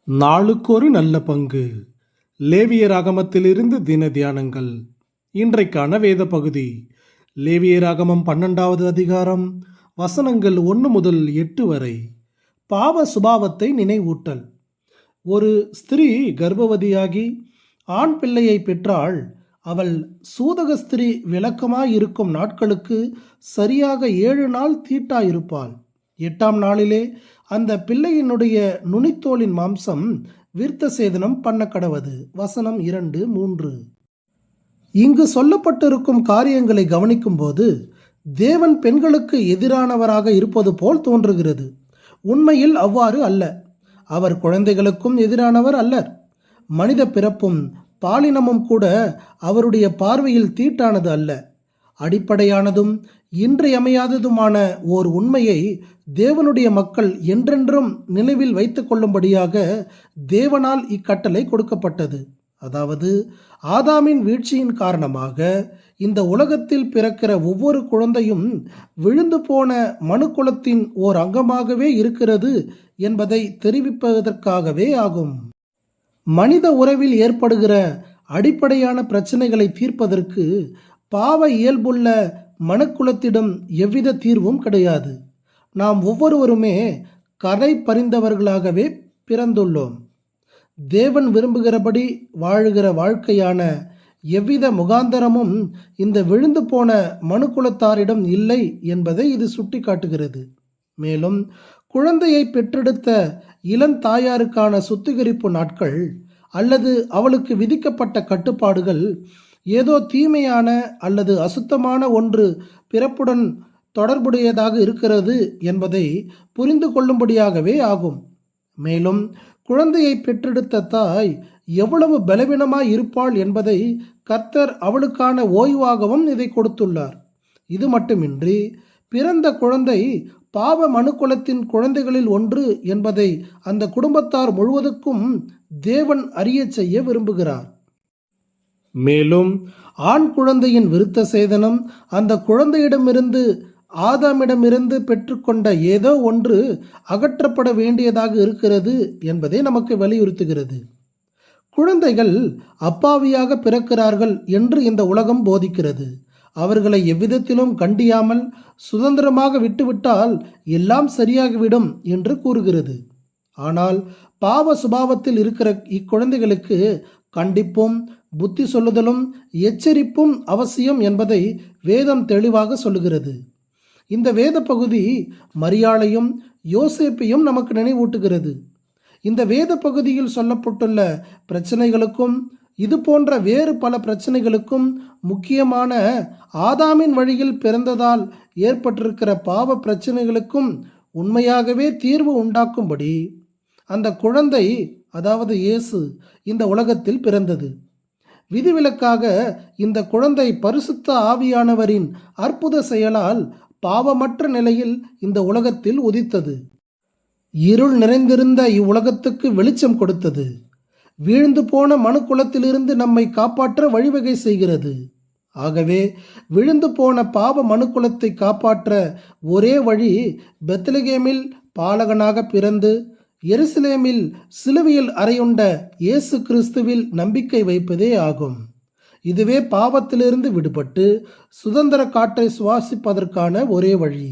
நாளுக்கொரு நல்ல பங்கு. லேவியராகமத்திலிருந்து தின தியானங்கள். இன்றைக்கான வேத பகுதி லேவியராகமம் 12வது அதிகாரம், வசனங்கள் 1 முதல் 8 வரை. பாவ சுபாவத்தை நினைவூட்டல். ஒரு ஸ்திரீ கர்ப்பவதியாகி ஆண் பிள்ளையை பெற்றாள். அவள் சூதக ஸ்திரீ விளக்கமாயிருக்கும் நாட்களுக்கு சரியாக 7 நாள் தீட்டாயிருப்பாள். 8ஆம் நாளிலே அந்த பிள்ளையினுடைய நுனித்தோலின் மாம்சம் விருத்த சேதனம் பண்ண கடவது. வசனம் 2, 3. இங்கு சொல்லப்பட்டிருக்கும் காரியங்களை கவனிக்கும் போது தேவன் பெண்களுக்கு எதிரானவராக இருப்பது போல் தோன்றுகிறது. உண்மையில் அவ்வாறு அல்ல. அவர் குழந்தைகளுக்கும் எதிரானவர் அல்லர். மனித பிறப்பும் பாலினமும் கூட அவருடைய பார்வையில் தீட்டானது அல்ல. அடிப்படையானதும் இன்றியமையாததுமான ஓர் உண்மையை தேவனுடைய மக்கள் என்றென்றும் நினைவில் வைத்துக் கொள்ளும்படியாக தேவனால் இக்கட்டளை கொடுக்கப்பட்டது. அதாவது, ஆதாமின் வீழ்ச்சியின் காரணமாக இந்த உலகத்தில் பிறக்கிற ஒவ்வொரு குழந்தையும் விழுந்து போன மனுக்குலத்தின் ஓர் அங்கமாகவே இருக்கிறது என்பதை தெரிவிப்பதற்காகவே ஆகும். மனித உறவில் ஏற்படுகிற அடிப்படையான பிரச்சனைகளை தீர்ப்பதற்கு பாவ இயல்புள்ள மனுக்குலத்திடம் எவ்வித தீர்வும் கிடையாது. நாம் ஒவ்வொருவருமே கரை பறிந்தவர்களாகவே பிறந்துள்ளோம். தேவன் விரும்புகிறபடி வாழுகிற வாழ்க்கையான எவ்வித முகாந்தரமும் இந்த விழுந்து போன மனுக்குலத்தாரிடம் இல்லை என்பதை இது சுட்டி காட்டுகிறது. மேலும் குழந்தையை பெற்றெடுத்த இளந்தாயாருக்கான சுத்திகரிப்பு நாட்கள் அல்லது அவளுக்கு விதிக்கப்பட்ட கட்டுப்பாடுகள் ஏதோ தீமையான அல்லது அசுத்தமான ஒன்று பிறப்புடன் தொடர்புடையதாக இருக்கிறது என்பதை புரிந்து கொள்ளும்படியாகவே ஆகும். மேலும் குழந்தையை பெற்றெடுத்த தாய் எவ்வளவு பலவீனமாய் இருப்பாள் என்பதை கர்த்தர் அவளுக்கான ஓய்வாகவும் இதை கொடுத்துள்ளார். இது மட்டுமின்றி பிறந்த குழந்தை பாவ மனுக்குலத்தின் குழந்தைகளில் ஒன்று என்பதை அந்த குடும்பத்தார் முழுவதுக்கும் தேவன் அறிய செய்ய விரும்புகிறார். மேலும் ஆண் குழந்தையின் விருத்த சேதனம் அந்த குழந்தையிடமிருந்து ஆதாமிடமிருந்து பெற்றுக்கொண்ட ஏதோ ஒன்று அகற்றப்பட வேண்டியதாக இருக்கிறது என்பதை நமக்கு வலியுறுத்துகிறது. குழந்தைகள் அப்பாவியாக பிறக்கிறார்கள் என்று இந்த உலகம் போதிக்கிறது. அவர்களை எவ்விதத்திலும் கண்டியாமல் சுதந்திரமாக விட்டுவிட்டால் எல்லாம் சரியாகிவிடும் என்று கூறுகிறது. ஆனால் பாவ சுபாவத்தில் இருக்கிற இக்குழந்தைகளுக்கு கண்டிப்பும் புத்தி சொல்லுதலும் எச்சரிப்பும் அவசியம் என்பதை வேதம் தெளிவாக சொல்லுகிறது. இந்த வேத பகுதி மரியாளையும் யோசேப்பையும் நமக்கு நினைவூட்டுகிறது. இந்த வேத பகுதியில் சொல்லப்பட்டுள்ள பிரச்சனைகளுக்கும் இது போன்ற வேறு பல பிரச்சனைகளுக்கும் முக்கியமான ஆதாமின் வழியில் பிறந்ததால் ஏற்பட்டிருக்கிற பாவ பிரச்சனைகளுக்கும் உண்மையாகவே தீர்வு உண்டாக்கும்படி அந்த குழந்தை, அதாவது இயேசு, இந்த உலகத்தில் பிறந்தது. விதிவிலக்காக இந்த குழந்தை பரிசுத்த ஆவியானவரின் அற்புத செயலால் பாவமற்ற நிலையில் இந்த உலகத்தில் உதித்தது. இருள் நிறைந்திருந்த இவ்வுலகத்துக்கு வெளிச்சம் கொடுத்தது. வீழ்ந்து போன மனுக்குலத்திலிருந்து நம்மை காப்பாற்ற வழிவகை செய்கிறது. ஆகவே விழுந்து போன பாவ மனுக்குலத்தை காப்பாற்ற ஒரே வழி பெத்லகேமில் பாலகனாக பிறந்து எருசலேமில் சிலுவையில் அறையுண்ட இயேசு கிறிஸ்துவில் நம்பிக்கை வைப்பதே ஆகும். இதுவே பாவத்திலிருந்து விடுபட்டு சுதந்திர காற்றை சுவாசிப்பதற்கான ஒரே வழி.